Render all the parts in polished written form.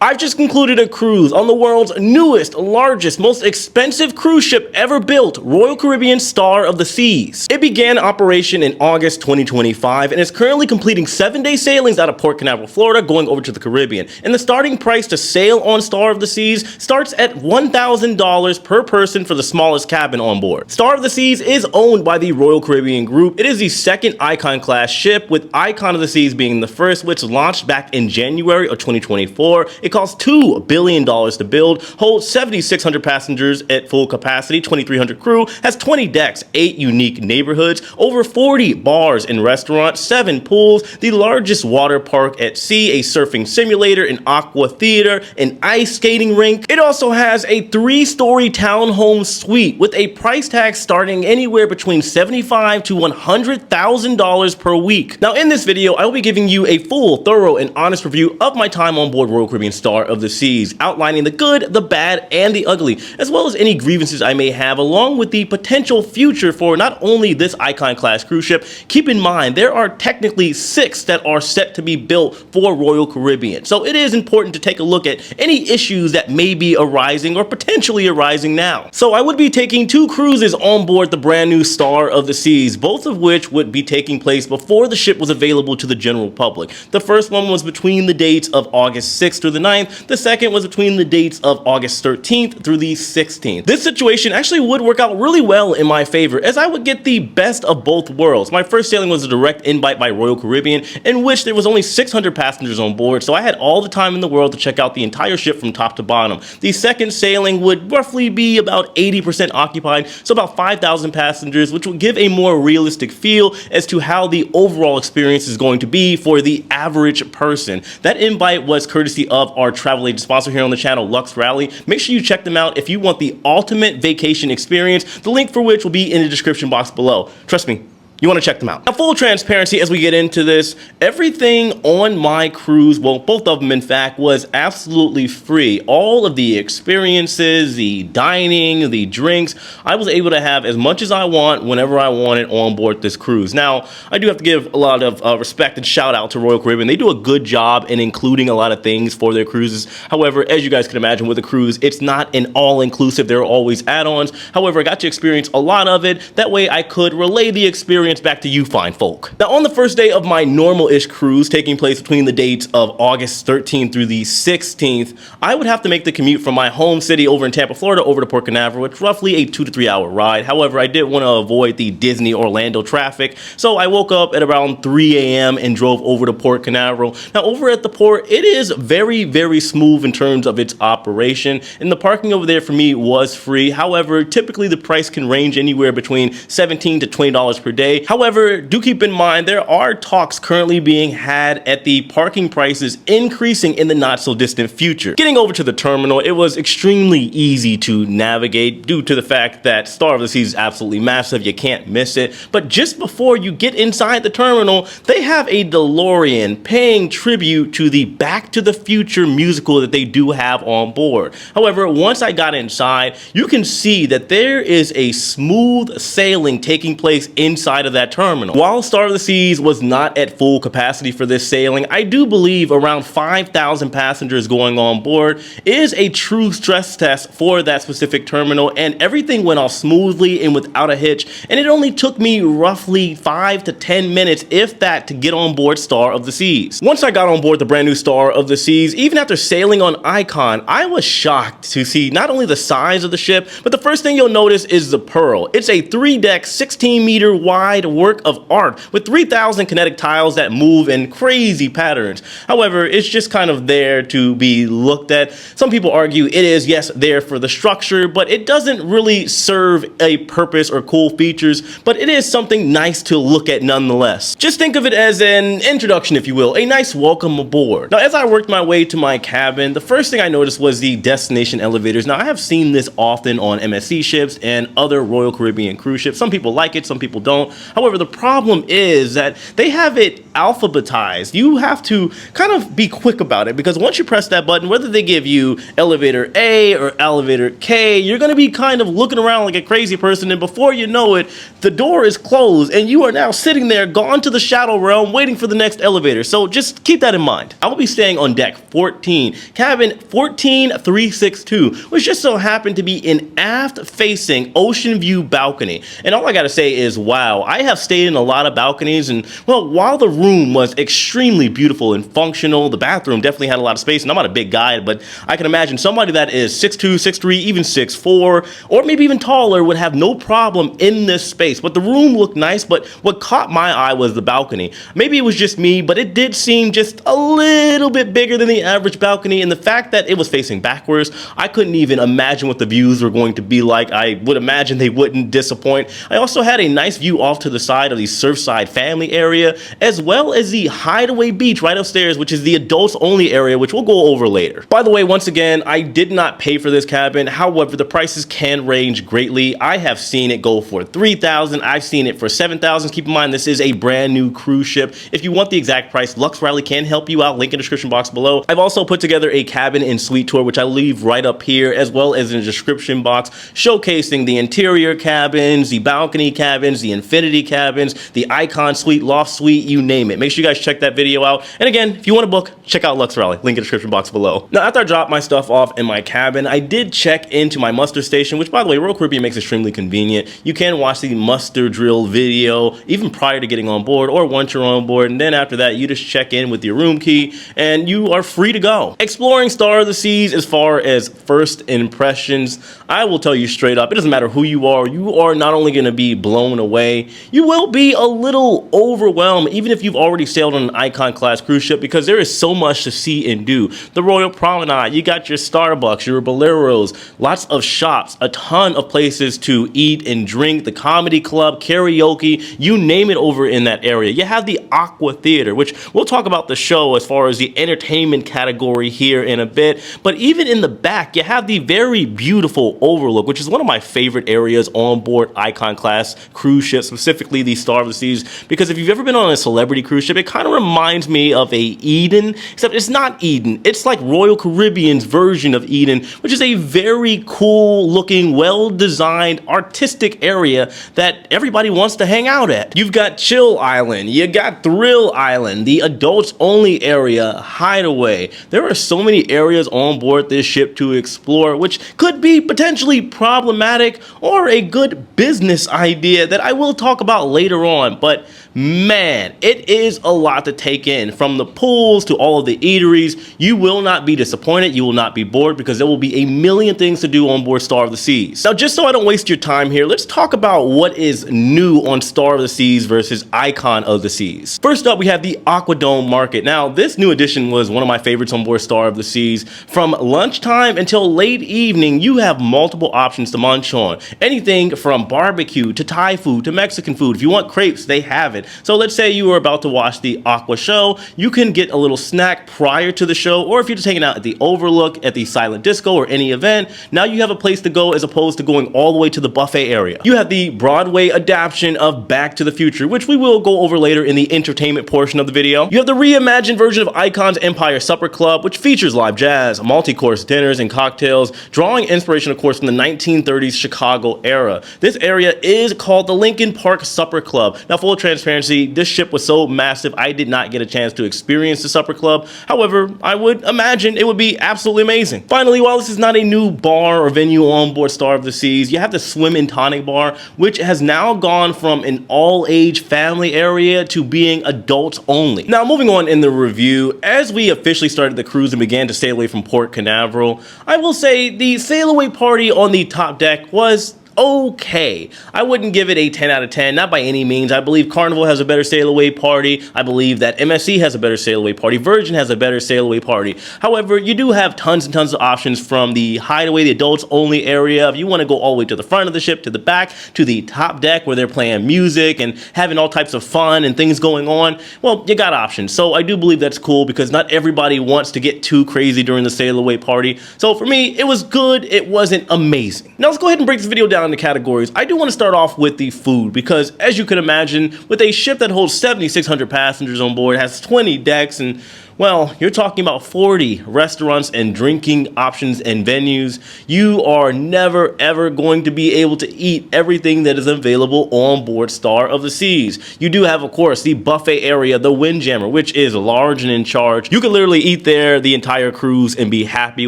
I've just concluded a cruise on the world's newest, largest, most expensive cruise ship ever built, Royal Caribbean Star of the Seas. It began operation in August 2025 and is currently completing 7-day sailings out of Port Canaveral, Florida, going over to the Caribbean. And the starting price to sail on Star of the Seas starts at $1,000 per person for the smallest cabin on board. Star of the Seas is owned by the Royal Caribbean Group. It is the second Icon class ship, with Icon of the Seas being the first, which launched back in January of 2024. It cost $2 billion to build, holds 7,600 passengers at full capacity, 2,300 crew, has 20 decks, 8 unique neighborhoods, over 40 bars and restaurants, 7 pools, the largest water park at sea, a surfing simulator, an aqua theater, an ice skating rink. It also has a 3-story townhome suite with a price tag starting anywhere between $75,000 to $100,000 per week. Now, in this video, I will be giving you a full, thorough, and honest review of my time on board Royal Caribbean Star of the Seas, outlining the good, the bad, and the ugly, as well as any grievances I may have, along with the potential future for not only this Icon class cruise ship. Keep in mind, there are technically 6 that are set to be built for Royal Caribbean, so it is important to take a look at any issues that may be arising or potentially arising now. So I would be taking 2 cruises on board the brand new Star of the Seas, both of which would be taking place before the ship was available to the general public. The first one was between the dates of August 6th through the 9th. The second was between the dates of August 13th through the 16th. This situation actually would work out really well in my favor, as I would get the best of both worlds. My first sailing was a direct invite by Royal Caribbean, in which there was only 600 passengers on board, so I had all the time in the world to check out the entire ship from top to bottom. The second sailing would roughly be about 80% occupied, so about 5,000 passengers, which would give a more realistic feel as to how the overall experience is going to be for the average person. That invite was courtesy of our travel agent sponsor here on the channel, Lux Rally. Make sure you check them out if you want the ultimate vacation experience, the link for which will be in the description box below. Trust me, you want to check them out. Now, full transparency as we get into this, everything on my cruise, well, both of them in fact, was absolutely free. All of the experiences, the dining, the drinks, I was able to have as much as I want whenever I wanted on board this cruise. Now, I do have to give a lot of respect and shout out to Royal Caribbean. They do a good job in including a lot of things for their cruises. However, as you guys can imagine with a cruise, it's not an all-inclusive. There are always add-ons. However, I got to experience a lot of it. That way I could relay the experience back to you fine folk. Now, on the first day of my normal-ish cruise, taking place between the dates of August 13th through the 16th, I would have to make the commute from my home city over in Tampa, Florida, over to Port Canaveral, which is roughly a 2 to 3 hour ride. However, I did want to avoid the Disney Orlando traffic, so I woke up at around 3 a.m. and drove over to Port Canaveral. Now, over at the port, it is very, very smooth in terms of its operation, and the parking over there for me was free. However, typically the price can range anywhere between $17 to $20 per day. However, do keep in mind there are talks currently being had at the parking prices increasing in the not so distant future. Getting over to the terminal, it was extremely easy to navigate due to the fact that Star of the Seas is absolutely massive. You can't miss it. But just before you get inside the terminal, they have a DeLorean paying tribute to the Back to the Future musical that they do have on board. However, once I got inside, you can see that there is a smooth sailing taking place inside of that terminal. While Star of the Seas was not at full capacity for this sailing, I do believe around 5,000 passengers going on board is a true stress test for that specific terminal, and everything went off smoothly and without a hitch, and it only took me roughly 5 to 10 minutes, if that, to get on board Star of the Seas. Once I got on board the brand new Star of the Seas, even after sailing on Icon, I was shocked to see not only the size of the ship, but the first thing you'll notice is the Pearl. It's a 3-deck, 16-meter wide work of art with 3,000 kinetic tiles that move in crazy patterns. However, it's just kind of there to be looked at. Some people argue it is, yes, there for the structure, but it doesn't really serve a purpose or cool features, but it is something nice to look at nonetheless. Just think of it as an introduction, if you will, a nice welcome aboard. Now, as I worked my way to my cabin, the first thing I noticed was the destination elevators. Now, I have seen this often on MSC ships and other Royal Caribbean cruise ships. Some people like it, some people don't. However, the problem is that they have it alphabetized. You have to kind of be quick about it, because once you press that button, whether they give you elevator A or elevator K, you're going to be kind of looking around like a crazy person, and before you know it, the door is closed and you are now sitting there gone to the shadow realm waiting for the next elevator. So just keep that in mind. I will be staying on deck 14, cabin 14362, which just so happened to be an aft facing ocean view balcony. And all I gotta say is, wow, I have stayed in a lot of balconies, and well, while the room was extremely beautiful and functional, the bathroom definitely had a lot of space, and I'm not a big guy, but I can imagine somebody that is 6'2", 6'3", even 6'4", or maybe even taller would have no problem in this space. But the room looked nice, but what caught my eye was the balcony. Maybe it was just me, but it did seem just a little bit bigger than the average balcony, and the fact that it was facing backwards, I couldn't even imagine what the views were going to be like. I would imagine they wouldn't disappoint. I also had a nice view off to the side of the Surfside family area, as well as the Hideaway Beach right upstairs, which is the adults only area, which we'll go over later. By the way, once again, I did not pay for this cabin. However, the prices can range greatly. I have seen it go for $3,000. I've seen it for $7,000. Keep in mind, this is a brand new cruise ship. If you want the exact price, Lux Riley can help you out. Link in the description box below. I've also put together a cabin and suite tour, which I leave right up here, as well as in the description box, showcasing the interior cabins, the balcony cabins, the infinity cabins, the icon suite, loft suite, you name it. Make sure you guys check that video out. And again, if you want to book, check out Lux Riley. Link in the description box below. Now, after I dropped my stuff off in my cabin, I did check into my muster station, which, by the way, Royal Caribbean makes extremely convenient. You can watch the muster drill video even prior to getting on board or once you're on board, and then after that, you just check in with your room key and you are free to go. Exploring Star of the Seas, as far as first impressions, I will tell you straight up, it doesn't matter who you are not only going to be blown away, you will be a little overwhelmed, even if you've already sailed on an Icon class cruise ship, because there is so much to see and do. The Royal Promenade, you got your Starbucks, your Boleros, lots of shops, a ton of places to eat and drink, the comedy club, karaoke, you name it over in that area. You have the Aqua Theater, which we'll talk about the show as far as the entertainment category here in a bit, but even in the back, you have the very beautiful overlook, which is one of my favorite areas on board Icon class cruise ships, specifically the Star of the Seas, because if you've ever been on a celebrity cruise ship, it kind of reminds me of a Eden, except it's not Eden. It's like Royal Caribbean's version of Eden, which is a very cool looking, well-designed, artistic area that everybody wants to hang out at. You've got Chill Island, you got Thrill Island, the adults only area, Hideaway. There are so many areas on board this ship to explore, which could be potentially problematic or a good business idea that I will talk about later on, but man, it is a lot to take in. From the pools to all of the eateries, you will not be disappointed, you will not be bored, because there will be a million things to do on board Star of the Seas. Now, just so I don't waste your time here, let's talk about what is new on Star of the Seas versus Icon of the Seas. First up, we have the Aquadome Market. Now, this new addition was one of my favorites on board Star of the Seas. From lunchtime until late evening, you have multiple options to munch on. Anything from barbecue to Thai food to Mexican food. If you want crepes, they have it. So let's say you were about to watch the Aqua show, you can get a little snack prior to the show, or if you're just hanging out at the Overlook, at the Silent Disco, or any event, now you have a place to go as opposed to going all the way to the buffet area. You have the Broadway adaptation of Back to the Future, which we will go over later in the entertainment portion of the video. You have the reimagined version of Icon's Empire Supper Club, which features live jazz, multi-course dinners and cocktails, drawing inspiration, of course, from the 1930s Chicago era. This area is called the Lincoln Park Supper Club. Now, full transparency, this ship was so massive, I did not get a chance to experience the Supper Club. However, I would imagine it would be absolutely amazing. Finally, while this is not a new bar or venue on board Star of the Seas, you have the Swim and Tonic Bar, which has now gone from an all-age family area to being adults only. Now, moving on in the review, as we officially started the cruise and began to sail away from Port Canaveral, I will say the sail away party on the top deck was okay. I wouldn't give it a 10 out of 10, not by any means. I believe Carnival has a better sail away party. I believe that MSC has a better sail away party. Virgin has a better sail away party. However, you do have tons and tons of options from the Hideaway, the adults only area. If you want to go all the way to the front of the ship, to the back, to the top deck where they're playing music and having all types of fun and things going on, well, you got options. So I do believe that's cool, because not everybody wants to get too crazy during the sail away party. So for me, it was good. It wasn't amazing. Now let's go ahead and break this video down down into categories, I do want to start off with the food because, as you can imagine, with a ship that holds 7,600 passengers on board, has 20 decks, and well, you're talking about 40 restaurants and drinking options and venues. You are never ever going to be able to eat everything that is available on board Star of the Seas. You do have, of course, the buffet area, the Windjammer, which is large and in charge. You can literally eat there the entire cruise and be happy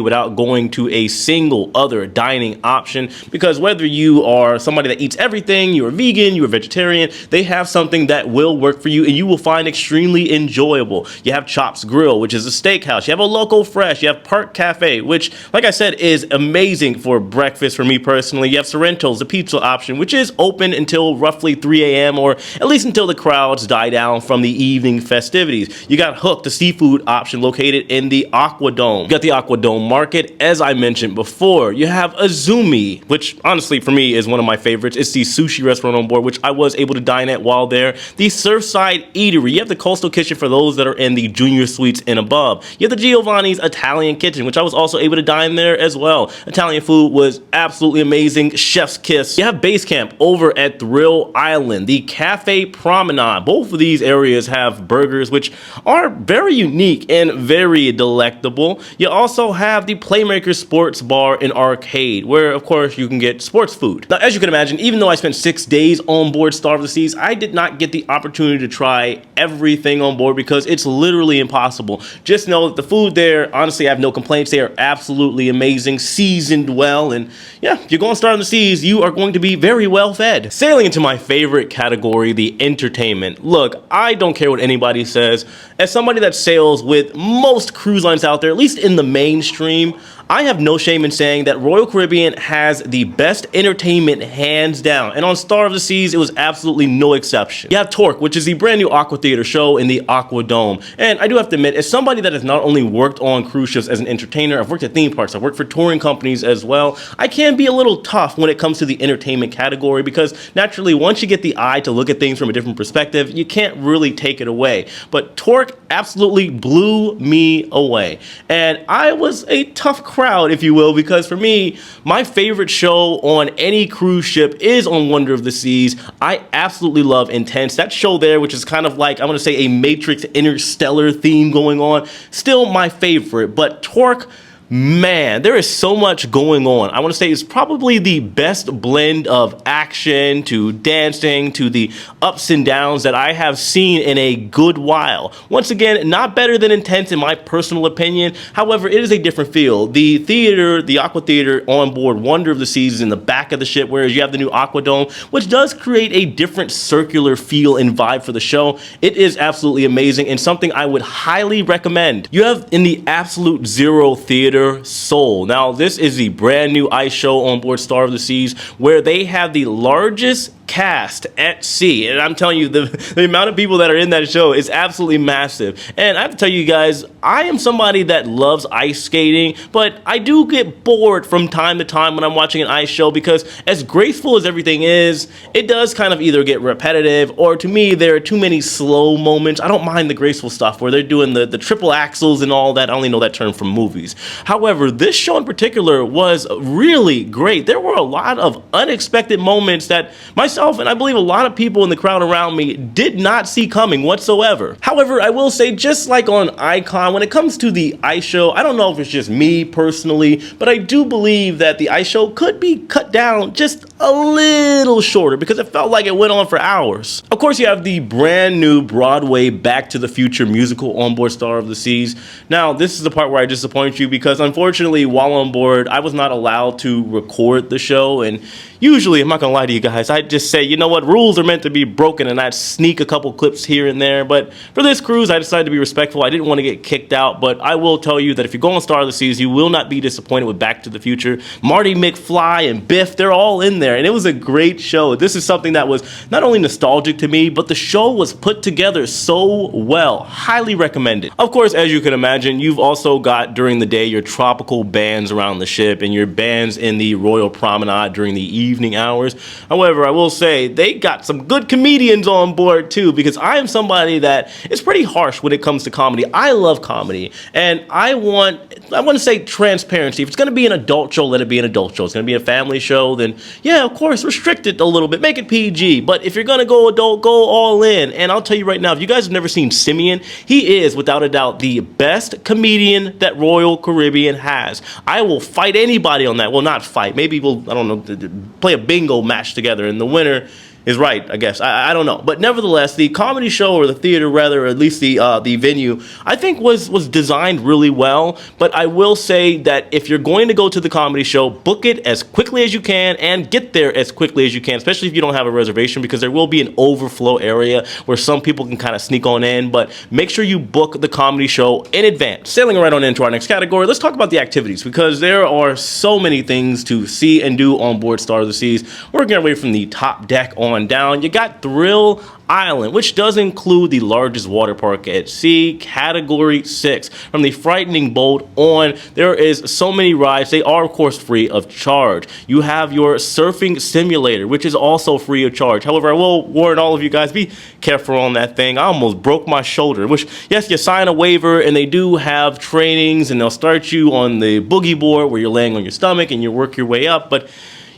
without going to a single other dining option, because whether you are somebody that eats everything, you're a vegan, you're a vegetarian, they have something that will work for you and you will find extremely enjoyable. You have Chops Grill, which is a steakhouse. You have a Local Fresh. You have Park Cafe, which, like I said, is amazing for breakfast for me personally. You have Sorrento's, the pizza option, which is open until roughly 3 a.m. or at least until the crowds die down from the evening festivities. You got Hook, the seafood option located in the Aquadome. You got the Aquadome Market, as I mentioned before. You have Azumi, which honestly for me is one of my favorites. It's the sushi restaurant on board, which I was able to dine at while there. The Surfside Eatery. You have the Coastal Kitchen for those that are in the junior suites and above. You have the Giovanni's Italian Kitchen, which I was also able to dine there as well. Italian food was absolutely amazing. Chef's kiss. You have Base Camp over at Thrill Island. The Cafe Promenade. Both of these areas have burgers, which are very unique and very delectable. You also have the Playmaker Sports Bar and Arcade, where of course you can get sports food. Now, as you can imagine, even though I spent 6 days on board Star of the Seas, I did not get the opportunity to try everything on board because it's literally impossible. Just know that the food there, honestly, I have no complaints. They are absolutely amazing, seasoned well, and yeah, if you're going Star of the Seas, you are going to be very well fed. Sailing into my favorite category, the entertainment. Look, I don't care what anybody says. As somebody that sails with most cruise lines out there, at least in the mainstream, I have no shame in saying that Royal Caribbean has the best entertainment hands down, and on Star of the Seas it was absolutely no exception. You have Torque, which is the brand new Aqua Theater show in the Aquadome, and I do have to admit, as somebody that has not only worked on cruise ships as an entertainer, I've worked at theme parks, I've worked for touring companies as well, I can be a little tough when it comes to the entertainment category because naturally once you get the eye to look at things from a different perspective, you can't really take it away. But Torque absolutely blew me away, and I was a tough crowd, if you will, because for me, my favorite show on any cruise ship is on Wonder of the Seas. I absolutely love Intense. That show there, which is kind of like, I'm going to say a Matrix Interstellar theme going on, still my favorite. But Torque, man, there is so much going on. I want to say it's probably the best blend of action to dancing to the ups and downs that I have seen in a good while. Once again, not better than Intense in my personal opinion. However, it is a different feel. The theater, the Aqua Theater on board Wonder of the Seas is in the back of the ship, whereas you have the new Aquadome, which does create a different circular feel and vibe for the show. It is absolutely amazing and something I would highly recommend. You have in the Absolute Zero Theater Soul. Now, this is the brand new ice show on board Star of the Seas where they have the largest cast at sea, and I'm telling you, the amount of people that are in that show is absolutely massive. And I have to tell you guys, I am somebody that loves ice skating, but I do get bored from time to time when I'm watching an ice show because as graceful as everything is, it does kind of either get repetitive or to me there are too many slow moments. I don't mind the graceful stuff where they're doing the triple axels and all that. I only know that term from movies. However, this show in particular was really great. There were a lot of unexpected moments that myself and I believe a lot of people in the crowd around me did not see coming whatsoever. However, I will say, just like on Icon, when it comes to the ice show, I don't know if it's just me personally, but I do believe that the ice show could be cut down just a little shorter because it felt like it went on for hours. Of course, you have the brand new Broadway Back to the Future musical on board Star of the Seas. Now, this is the part where I disappoint you because unfortunately, while on board, I was not allowed to record the show, and usually, I'm not gonna lie to you guys, I'd just say, you know what, rules are meant to be broken, and I'd sneak a couple clips here and there. But for this cruise, I decided to be respectful. I didn't want to get kicked out, but I will tell you that if you go on Star of the Seas, you will not be disappointed with Back to the Future. Marty McFly and Biff, they're all in there, and it was a great show. This is something that was not only nostalgic to me, but the show was put together so well. Highly recommended. Of course, as you can imagine, you've also got during the day your tropical bands around the ship and your bands in the Royal Promenade during the evening hours. However, I will say they got some good comedians on board too, because I am somebody that is pretty harsh when it comes to comedy. I love comedy, and I want to say transparency. If it's going to be an adult show, let it be an adult show. If it's going to be a family show, then yeah, yeah, of course, restrict it a little bit, make it PG. But if you're gonna go adult, go all in. And I'll tell you right now, if you guys have never seen Simeon, he is without a doubt the best comedian that Royal Caribbean has. I will fight anybody on that. Well, not fight. Maybe we'll, I don't know, play a bingo match together, and the winner is right, I guess. I don't know. But nevertheless, the comedy show, or the theater rather, or at least the venue, I think was designed really well. But I will say that if you're going to go to the comedy show, book it as quickly as you can and get there as quickly as you can, especially if you don't have a reservation, because there will be an overflow area where some people can kind of sneak on in. But make sure you book the comedy show in advance. Sailing right on into our next category, let's talk about the activities, because there are so many things to see and do on board Star of the Seas. Working our way from the top deck on down, you got Thrill Island, which does include the largest water park at sea, category 6. From the frightening boat on, there is so many rides. They are of course free of charge. You have your surfing simulator, which is also free of charge. However, I will warn all of you guys, be careful on that thing. I almost broke my shoulder, which, yes, you sign a waiver and they do have trainings, and they'll start you on the boogie board where you're laying on your stomach and you work your way up. But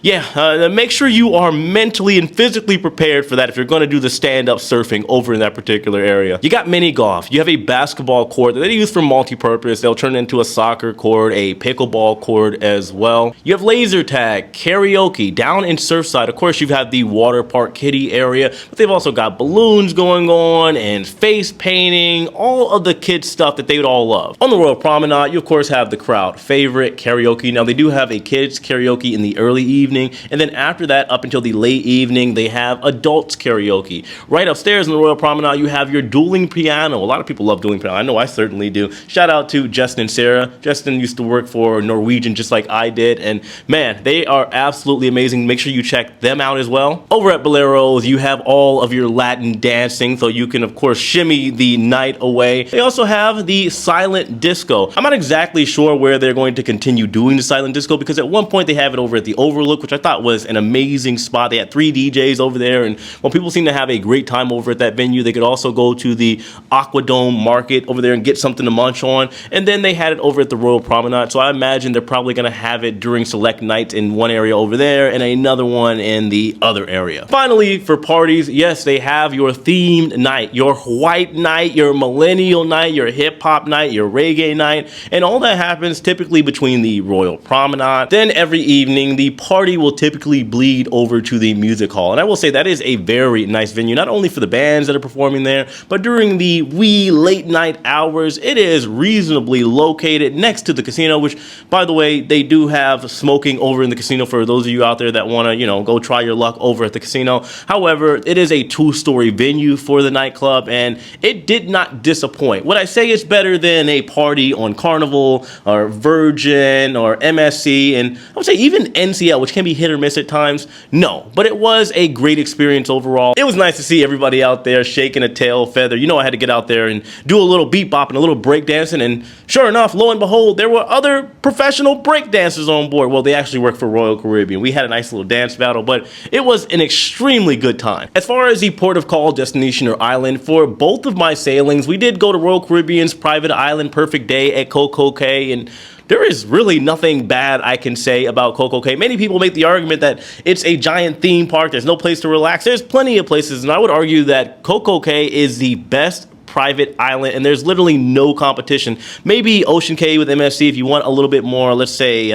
yeah, make sure you are mentally and physically prepared for that if you're going to do the stand-up surfing over in that particular area. You got mini golf. You have a basketball court that they use for multi-purpose. They'll turn it into a soccer court, a pickleball court as well. You have laser tag, karaoke, down in Surfside. Of course, you've had the water park kiddie area, but they've also got balloons going on and face painting, all of the kids stuff that they would all love. On the Royal Promenade, you of course have the crowd favorite, karaoke. Now, they do have a kids karaoke in the early evening, and then after that, up until the late evening, they have adults karaoke. Right upstairs in the Royal Promenade, you have your dueling piano. A lot of people love dueling piano. I know I certainly do. Shout out to Justin and Sarah. Justin used to work for Norwegian just like I did, and man, they are absolutely amazing. Make sure you check them out as well. Over at Bolero's, you have all of your Latin dancing, so you can of course shimmy the night away. They also have the silent disco. I'm not exactly sure where they're going to continue doing the silent disco, because at one point they have it over at the Overlook, which I thought was an amazing spot. They had 3 DJs over there, and well, people seem to have a great time over at that venue. They could also go to the Aquadome Market over there and get something to munch on, and then they had it over at the Royal Promenade, so I imagine they're probably going to have it during select nights in one area over there and another one in the other area. Finally, for parties, yes, they have your themed night, your white night, your millennial night, your hip-hop night, your reggae night, and all that happens typically between the Royal Promenade. Then every evening, the party will typically bleed over to the music hall, and I will say that is a very nice venue, not only for the bands that are performing there, but during the wee late night hours. It is reasonably located next to the casino, which, by the way, they do have smoking over in the casino for those of you out there that want to, you know, go try your luck over at the casino. However, it is a 2-story venue for the nightclub, and it did not disappoint. Would I say it's better than a party on Carnival or Virgin or MSC, and I would say even NCL, which can be hit or miss at times? No, but it was a great experience overall. It was nice to see everybody out there shaking a tail feather. You know, I had to get out there and do a little beat bop and a little break dancing, and sure enough, lo and behold, there were other professional break dancers on board. Well, they actually work for Royal Caribbean. We had a nice little dance battle, but it was an extremely good time. As far as the port of call, destination, or island, for both of my sailings, we did go to Royal Caribbean's private island Perfect Day at Coco Cay, and there is really nothing bad I can say about Coco Cay. Many people make the argument that it's a giant theme park, there's no place to relax. There's plenty of places, and I would argue that Coco Cay is the best private island, and there's literally no competition. Maybe Ocean Cay with MSC if you want a little bit more, let's say,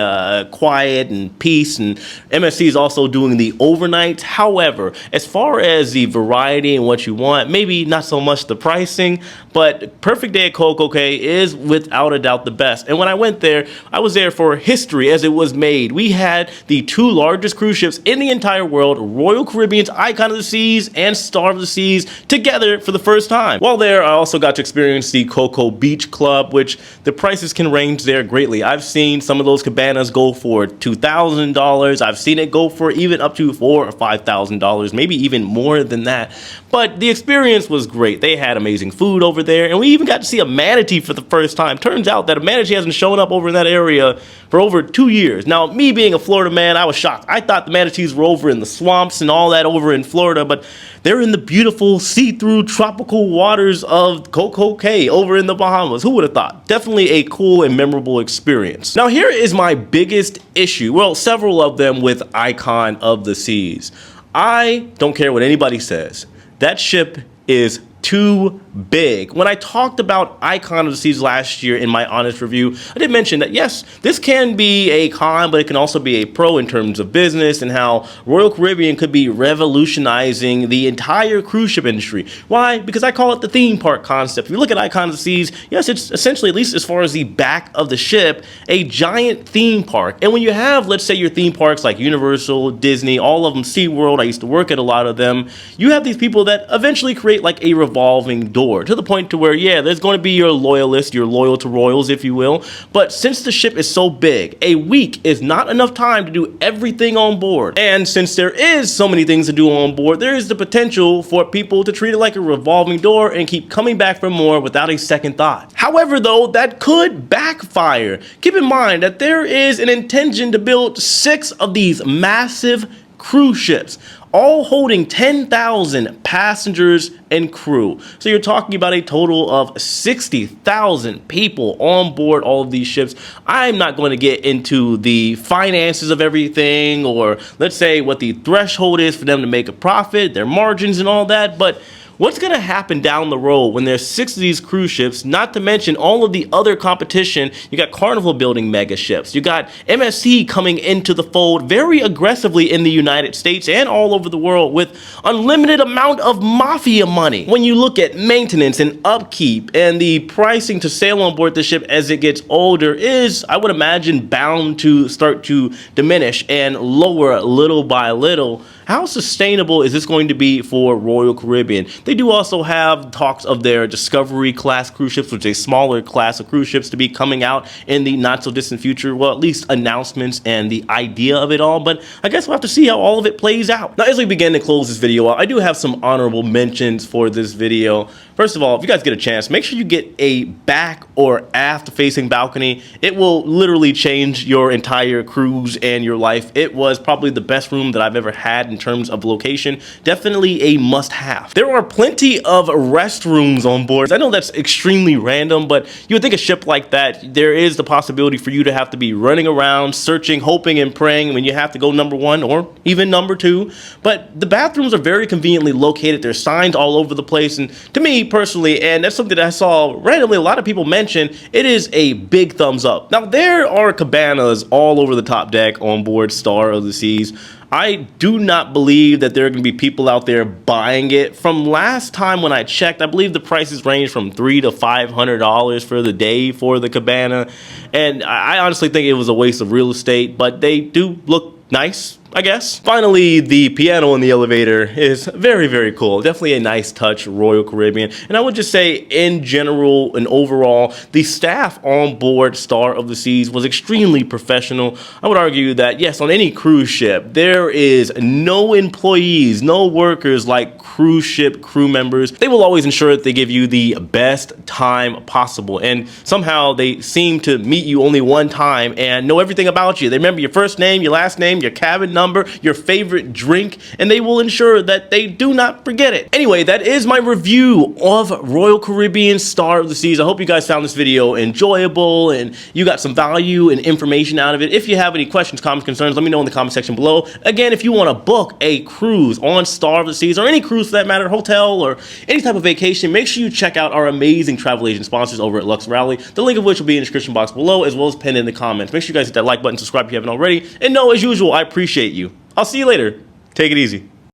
quiet and peace, and MSC is also doing the overnights. However, as far as the variety and what you want, maybe not so much the pricing, but Perfect Day at Coco Cay is without a doubt the best. And when I went there, I was there for history as it was made. We had the 2 largest cruise ships in the entire world, Royal Caribbean's Icon of the Seas and Star of the Seas, together for the first time. While there, I also got to experience the Coco Beach Club, which the prices can range there greatly. I've seen some of those cabanas go for $2,000. I've seen it go for even up to $4,000 or $5,000, maybe even more than that. But the experience was great. They had amazing food over there, and we even got to see a manatee for the first time. Turns out that a manatee hasn't shown up over in that area for over 2 years. Now, me being a Florida man, I was shocked. I thought the manatees were over in the swamps and all that over in Florida, but They're in the beautiful see-through tropical waters of Coco Cay over in the Bahamas. Who would have thought? Definitely a cool and memorable experience. Now here is my biggest issue, well, several of them, with Icon of the Seas. I don't care what anybody says. That ship is too big. When I talked about Icon of the Seas last year in my honest review, I did mention that yes, this can be a con, but it can also be a pro in terms of business and how Royal Caribbean could be revolutionizing the entire cruise ship industry. Why? Because I call it the theme park concept. If you look at Icon of the Seas, yes, it's essentially, at least as far as the back of the ship, a giant theme park. And when you have, let's say, your theme parks like Universal, Disney, all of them, SeaWorld, I used to work at a lot of them, you have these people that eventually create like a revolving door, to the point to where, yeah, there's going to be your loyalists, your loyal to royals, if you will. But since the ship is so big, a week is not enough time to do everything on board. And since there is so many things to do on board, there is the potential for people to treat it like a revolving door and keep coming back for more without a second thought. However, though, that could backfire. Keep in mind that there is an intention to build 6 of these massive cruise ships, all holding 10,000 passengers and crew. So you're talking about a total of 60,000 people on board all of these ships. I'm not going to get into the finances of everything, or let's say what the threshold is for them to make a profit, their margins and all that, but what's going to happen down the road when there's 6 of these cruise ships, not to mention all of the other competition? You got Carnival building mega ships. You got MSC coming into the fold very aggressively in the United States and all over the world with unlimited amount of mafia money. When you look at maintenance and upkeep, and the pricing to sail on board the ship as it gets older is, I would imagine, bound to start to diminish and lower little by little. How sustainable is this going to be for Royal Caribbean? They do also have talks of their Discovery class cruise ships, which is a smaller class of cruise ships, to be coming out in the not so distant future. Well, at least announcements and the idea of it all, but I guess we'll have to see how all of it plays out. Now, as we begin to close this video out, I do have some honorable mentions for this video. First of all, if you guys get a chance, make sure you get a back or aft facing balcony. It will literally change your entire cruise and your life. It was probably the best room that I've ever had in terms of location. Definitely a must-have. There are plenty of restrooms on board. I know that's extremely random, but you would think a ship like that, there is the possibility for you to have to be running around, searching, hoping, and praying when you have to go number 1 or even number 2. But the bathrooms are very conveniently located. There's signs all over the place, and to me personally, and that's something that I saw randomly a lot of people mention, it is a big thumbs up. Now, there are cabanas all over the top deck on board Star of the Seas. I do not believe that there are going to be people out there buying it. From last time when I checked, I believe the prices range from $300 to $500 for the day for the cabana. And I honestly think it was a waste of real estate, but they do look nice, I guess. Finally, the piano in the elevator is very, very cool. Definitely a nice touch, Royal Caribbean. And I would just say, in general and overall, the staff on board Star of the Seas was extremely professional. I would argue that, yes, on any cruise ship, there is no employees, no workers like cruise ship crew members. They will always ensure that they give you the best time possible. And somehow they seem to meet you only one time and know everything about you. They remember your first name, your last name, your cabin number, your favorite drink, and they will ensure that they do not forget it. Anyway, that is my review of Royal Caribbean Star of the Seas. I hope you guys found this video enjoyable and you got some value and information out of it. If you have any questions, comments, concerns, let me know in the comment section below. Again, if you want to book a cruise on Star of the Seas, or any cruise for that matter, hotel or any type of vacation, make sure you check out our amazing travel agent sponsors over at Lux Rally, the link of which will be in the description box below, as well as pinned in the comments. Make sure you guys hit that like button, subscribe if you haven't already, and no, as usual, I appreciate you. I'll see you later. Take it easy.